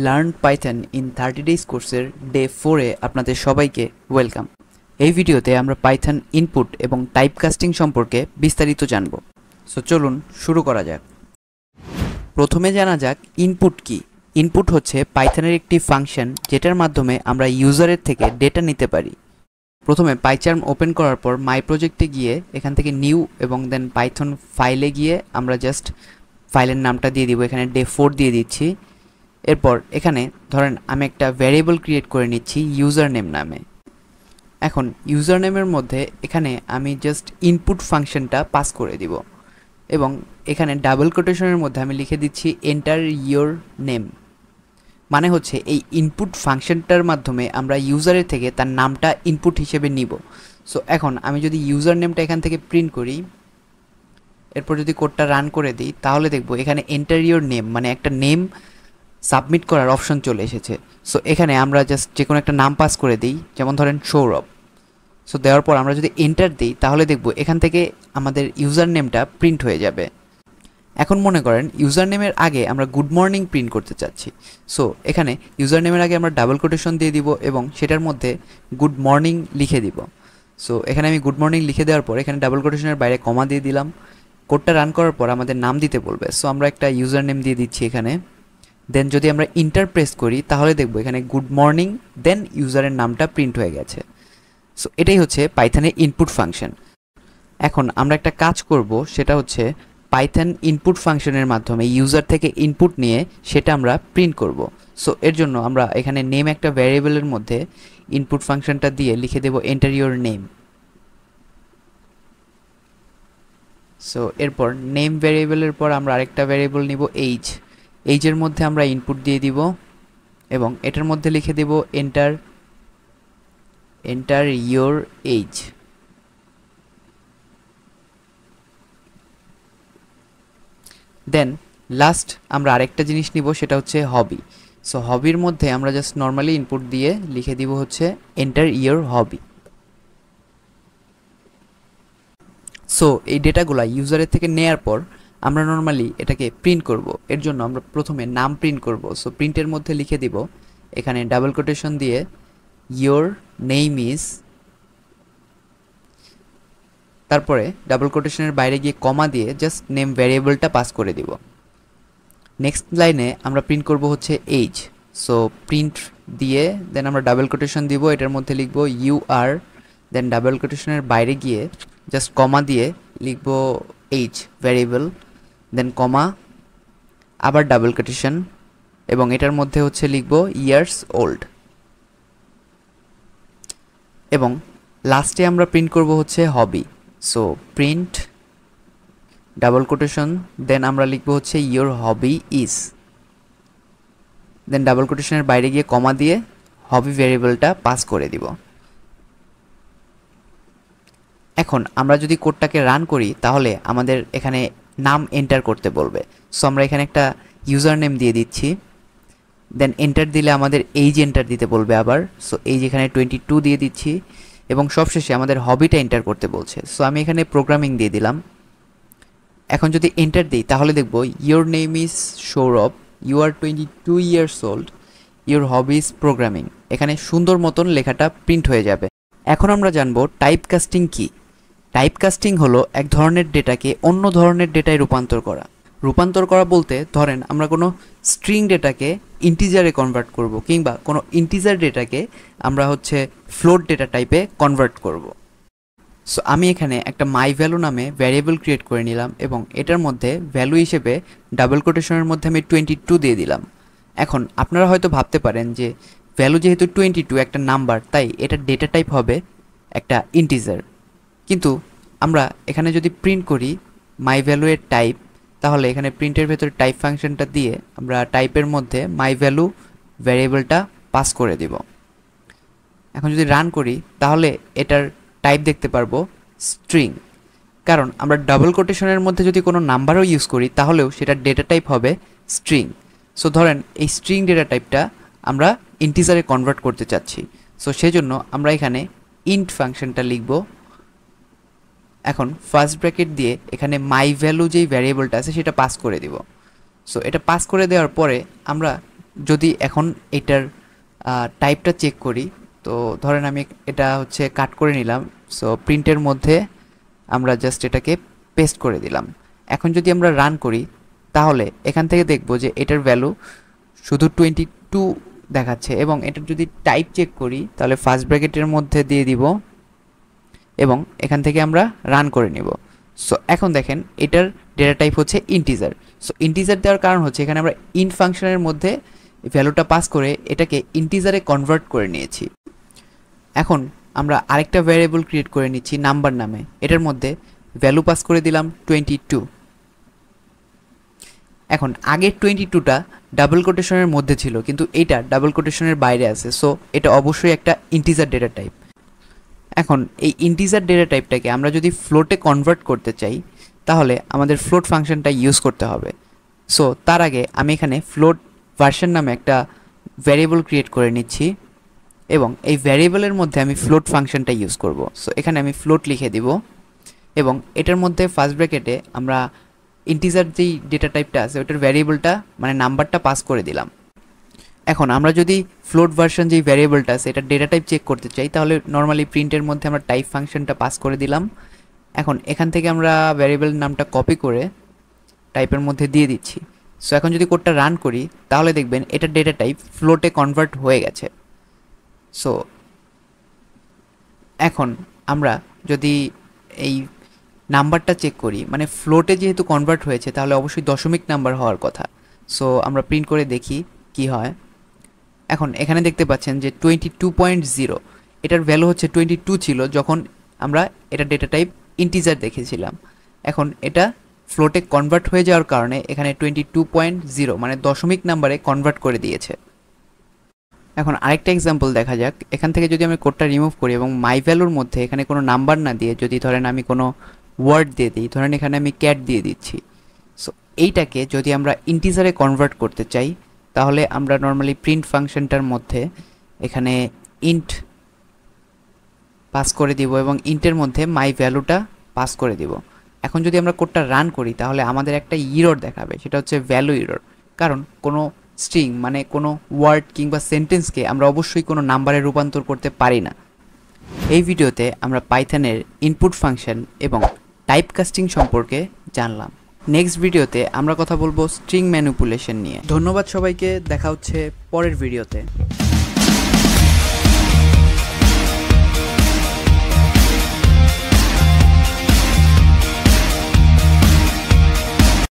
Learn Python in 30 days কোর্সের day 4-এ আপনাদের সবাইকে ওয়েলকাম। এই ভিডিওতে আমরা পাইথন ইনপুট এবং টাইপকাস্টিং সম্পর্কে বিস্তারিত জানব। সো চলুন শুরু করা যাক। প্রথমে জানা যাক ইনপুট কি। ইনপুট হচ্ছে পাইথনের একটি ফাংশন যেটার মাধ্যমে আমরা ইউজারের থেকে ডেটা নিতে পারি। প্রথমে পাইচার্ম ওপেন করার পর মাই প্রজেক্টে গিয়ে এখান থেকে নিউ এবং দেন পাইথন ফাইলে গিয়ে আমরা জাস্ট ফাইলের নামটা দিয়ে দিব, এখানে ডে 4 দিয়ে দিচ্ছি। এরপর এখানে ধরেন আমি একটা ভ্যারিয়েবল ক্রিয়েট করে নিচ্ছি ইউজার নেম নামে। এখন ইউজার নেমের মধ্যে এখানে আমি জাস্ট ইনপুট ফাংশনটা পাস করে দিব এবং এখানে ডাবল কোটেশনের মধ্যে আমি লিখে দিচ্ছি এন্টার ইয়োর নেম। মানে হচ্ছে এই ইনপুট ফাংশনটার মাধ্যমে আমরা ইউজারের থেকে তার নামটা ইনপুট হিসেবে নিব। সো এখন আমি যদি ইউজার নেমটা এখান থেকে প্রিন্ট করি, এরপর যদি কোডটা রান করে দিই, তাহলে দেখব এখানে এন্টার ইয়োর নেম মানে একটা নেম সাবমিট করার অপশন চলে এসেছে। সো এখানে আমরা জাস্ট যে কোনো একটা নাম পাস করে দিই, যেমন ধরেন সৌরভ। সো দেওয়ার পর আমরা যদি এন্টার দিই, তাহলে দেখব এখান থেকে আমাদের ইউজার নেমটা প্রিন্ট হয়ে যাবে। এখন মনে করেন ইউজার নেমের আগে আমরা গুড মর্নিং প্রিন্ট করতে চাচ্ছি। সো এখানে ইউজার নেমের আগে আমরা ডাবল কোটেশন দিয়ে দিব এবং সেটার মধ্যে গুড মর্নিং লিখে দিব। সো এখানে আমি গুড মর্নিং লিখে দেওয়ার পর এখানে ডাবল কোটেশনের বাইরে কমা দিয়ে দিলাম। কোডটা রান করার পর আমাদের নাম দিতে বলবে। সো আমরা একটা ইউজার নেম দিয়ে দিচ্ছি এখানে। দেন যদি আমরা ইন্টার প্রেস করি, তাহলে দেখবো এখানে গুড মর্নিং দেন ইউজারের নামটা প্রিন্ট হয়ে গেছে। সো এটাই হচ্ছে পাইথনের ইনপুট ফাংশন। এখন আমরা একটা কাজ করব, সেটা হচ্ছে পাইথন ইনপুট ফাংশনের মাধ্যমে ইউজার থেকে ইনপুট নিয়ে সেটা আমরা প্রিন্ট করব। সো এর জন্য আমরা এখানে নেম একটা ভ্যারিয়েবলের মধ্যে ইনপুট ফাংশনটা দিয়ে লিখে দেব এন্টার ইয়োর নেম। সো এরপর নেম ভ্যারিয়েবলের পর আমরা আরেকটা ভ্যারিয়েবল নিব এইজ। এইজের মধ্যে আমরা ইনপুট দিয়ে দিব এবং এটার মধ্যে লিখে দেব enter your age. Then last আমরা আরেকটা জিনিস নিব, সেটা হচ্ছে হবি। সো হবির মধ্যে আমরা জাস্ট নর্মালি ইনপুট দিয়ে লিখে দিব হচ্ছে এন্টার ইয়োর হবি। সো এই ডেটাগুলো ইউজারের থেকে নেয়ার পর আমরা নর্মালি এটাকে প্রিন্ট করব। এর জন্য আমরা প্রথমে নাম প্রিন্ট করব। সো প্রিন্টের মধ্যে লিখে দিব এখানে ডাবল কোটেশন দিয়ে ইয়োর নেম ইজ, তারপরে ডাবল কোটেশনের বাইরে গিয়ে কমা দিয়ে জাস্ট নেম ভ্যারিয়েবলটা পাস করে দিব। নেক্সট লাইনে আমরা প্রিন্ট করব হচ্ছে এইজ। সো প্রিন্ট দিয়ে দেন আমরা ডাবল কোটেশন দিব, এটার মধ্যে লিখব ইউ আর, দেন ডাবল কোটেশনের বাইরে গিয়ে জাস্ট কমা দিয়ে লিখব এইজ ভ্যারিয়েবল, দেন কমা, আবার ডাবল কোটেশন এবং এটার মধ্যে হচ্ছে লিখব ইয়ার্স ওল্ড। এবং লাস্টে আমরা প্রিন্ট করব হচ্ছে hobby. So print double quotation then আমরা লিখব হচ্ছে your hobby is, then double কোটেশনের বাইরে গিয়ে কমা দিয়ে হবি ভ্যারিয়েবলটা পাস করে দিব। এখন আমরা যদি কোডটাকে রান করি, তাহলে আমাদের এখানে নাম এন্টার করতে বলবে। সো আমরা এখানে একটা ইউজার নেম দিয়ে দিচ্ছি, দেন এন্টার দিলে আমাদের এইজ এন্টার দিতে বলবে আবার। সো এইজ এখানে 22 দিয়ে দিচ্ছি এবং সবশেষে আমাদের হবিটা এন্টার করতে বলছে। সো আমি এখানে প্রোগ্রামিং দিয়ে দিলাম। এখন যদি এন্টার দিই, তাহলে দেখব your name is Sourav, you are 22 years old, your hobby is programming. এখানে সুন্দর মতন লেখাটা প্রিন্ট হয়ে যাবে। এখন আমরা জানবো টাইপকাস্টিং কি। টাইপকাস্টিং হলো এক ধরনের ডেটাকে অন্য ধরনের ডেটায় রূপান্তর করা। রূপান্তর করা বলতে ধরেন আমরা কোনো স্ট্রিং ডেটাকে ইন্টিজারে কনভার্ট করব, কিংবা কোনো ইন্টিজার ডেটাকে আমরা হচ্ছে ফ্লোট ডেটা টাইপে কনভার্ট করব। সো আমি এখানে একটা মাই ভ্যালু নামে ভ্যারিয়েবল ক্রিয়েট করে নিলাম এবং এটার মধ্যে ভ্যালু হিসেবে ডাবল কোটেশনের মধ্যে আমি 22 দিয়ে দিলাম। এখন আপনারা হয়তো ভাবতে পারেন যে ভ্যালু যেহেতু 22 একটা নাম্বার, তাই এটা ডেটা টাইপ হবে একটা ইন্টিজার। কিন্তু আমরা এখানে যদি প্রিন্ট করি মাই ভ্যালু এর টাইপ, তাহলে এখানে প্রিন্টের ভেতরে টাইপ ফাংশনটা দিয়ে আমরা টাইপের মধ্যে মাই ভ্যালু ভ্যারিয়েবলটা পাস করে দিব। এখন যদি রান করি, তাহলে এটার টাইপ দেখতে পারবো স্ট্রিং, কারণ আমরা ডাবল কোটেশনের মধ্যে যদি কোনো নাম্বারও ইউজ করি, তাহলেও সেটা ডেটা টাইপ হবে স্ট্রিং। সো ধরেন এই স্ট্রিং ডেটা টাইপটা আমরা ইন্টিজারে কনভার্ট করতে চাচ্ছি। সো সেজন্য আমরা এখানে ইন্ট ফাংশনটা লিখব। এখন ফার্স্ট ব্র্যাকেট দিয়ে এখানে মাই ভ্যালু যেই ভ্যারিয়েবলটা আছে সেটা পাস করে দিব। সো এটা পাস করে দেওয়ার পরে আমরা যদি এখন এটার টাইপটা চেক করি, তো ধরেন আমি এটা হচ্ছে কাট করে নিলাম। সো প্রিন্টের মধ্যে আমরা জাস্ট এটাকে পেস্ট করে দিলাম। এখন যদি আমরা রান করি তাহলে এখান থেকে দেখব যে এটার ভ্যালু শুধু 22 দেখাচ্ছে, এবং এটার যদি টাইপ চেক করি তাহলে ফার্স্ট ব্র্যাকেটের মধ্যে দিয়ে দিব এবং এখান থেকে আমরা রান করে নিব। সো এখন দেখেন এটার ডেটা টাইপ হচ্ছে ইন্টিজার। সো ইন্টিজার দেওয়ার কারণ হচ্ছে এখানে আমরা ইন্ট ফাংশনের মধ্যে ভ্যালুটা পাস করে এটাকে ইন্টিজারে কনভার্ট করে নিয়েছি। এখন আমরা আরেকটা ভ্যারিয়েবল ক্রিয়েট করে নিচ্ছি নাম্বার নামে। এটার মধ্যে ভ্যালু পাস করে দিলাম 22। এখন আগের 22টা ডাবল কোটেশনের মধ্যে ছিল, কিন্তু এইটা ডাবল কোটেশনের বাইরে আছে। সো এটা অবশ্যই একটা ইন্টিজার ডেটা টাইপ। এখন এই ইন্টিজার ডেটা টাইপটাকে আমরা যদি ফ্লোটে কনভার্ট করতে চাই তাহলে আমাদের ফ্লোট ফাংশনটা ইউজ করতে হবে। সো তার আগে আমি এখানে ফ্লোট ভার্সন নামে একটা ভ্যারিয়েবল ক্রিয়েট করে নিচ্ছি এবং এই ভ্যারিয়েবলের মধ্যে আমি ফ্লোট ফাংশনটা ইউজ করব। সো এখানে আমি ফ্লোট লিখে দিব এবং এটার মধ্যে ফার্স্ট ব্র্যাকেটে আমরা ইন্টিজার যেই ডেটা টাইপটা আছে ওটার ভ্যারিয়েবলটা মানে নাম্বারটা পাস করে দিলাম। এখন আমরা যদি ফ্লোট ভার্সন যেই ভ্যারিয়েবলটা আছে এটা ডেটা টাইপ চেক করতে চাই তাহলে নর্মালি প্রিন্টের মধ্যে আমরা টাইপ ফাংশনটা পাস করে দিলাম। এখন এখান থেকে আমরা ভ্যারিয়েবল নামটা কপি করে টাইপের মধ্যে দিয়ে দিচ্ছি। সো এখন যদি কোডটা রান করি তাহলে দেখবেন এটা ডেটা টাইপ ফ্লোটে কনভার্ট হয়ে গেছে। সো এখন আমরা যদি এই নাম্বারটা চেক করি, মানে ফ্লোটে যেহেতু কনভার্ট হয়েছে তাহলে অবশ্যই দশমিক নাম্বার হওয়ার কথা। সো আমরা প্রিন্ট করে দেখি কি হয়। এখন এখানে দেখতে পাচ্ছেন যে 22.0 এটার ভ্যালু হচ্ছে 22 ছিল যখন আমরা এটা ডেটা টাইপ ইন্টিজার দেখেছিলাম। এখন এটা ফ্লোটে কনভার্ট হয়ে যাওয়ার কারণে এখানে 22.0 মানে দশমিক নাম্বারে কনভার্ট করে দিয়েছে। এখন আরেকটা এক্সাম্পল দেখা যাক। এখান থেকে যদি আমি কোডটা রিমুভ করি এবং মাই ভ্যালুর মধ্যে এখানে কোনো নাম্বার না দিয়ে যদি ধরেন আমি কোনো ওয়ার্ড দিয়ে দিই, ধরেন এখানে আমি ক্যাট দিয়ে দিচ্ছি। সো এইটাকে যদি আমরা ইন্টিজারে কনভার্ট করতে চাই তাহলে আমরা নর্মালি প্রিন্ট ফাংশনটার মধ্যে এখানে ইন্ট পাস করে দিব এবং ইন্টের মধ্যে মাই ভ্যালুটা পাস করে দিব। এখন যদি আমরা কোডটা রান করি তাহলে আমাদের একটা ইরর দেখাবে, সেটা হচ্ছে ভ্যালু ইরর। কারণ কোনো স্ট্রিং মানে কোনো ওয়ার্ড কিংবা সেন্টেন্সকে আমরা অবশ্যই কোনো নাম্বারে রূপান্তর করতে পারি না। এই ভিডিওতে আমরা পাইথনের ইনপুট ফাংশন এবং টাইপ কাস্টিং সম্পর্কে জানলাম। নেক্সট ভিডিওতে আমরা কথা বলবো স্ট্রিং ম্যানিপুলেশন নিয়ে। ধন্যবাদ সবাইকে, দেখা হচ্ছে পরের ভিডিওতে।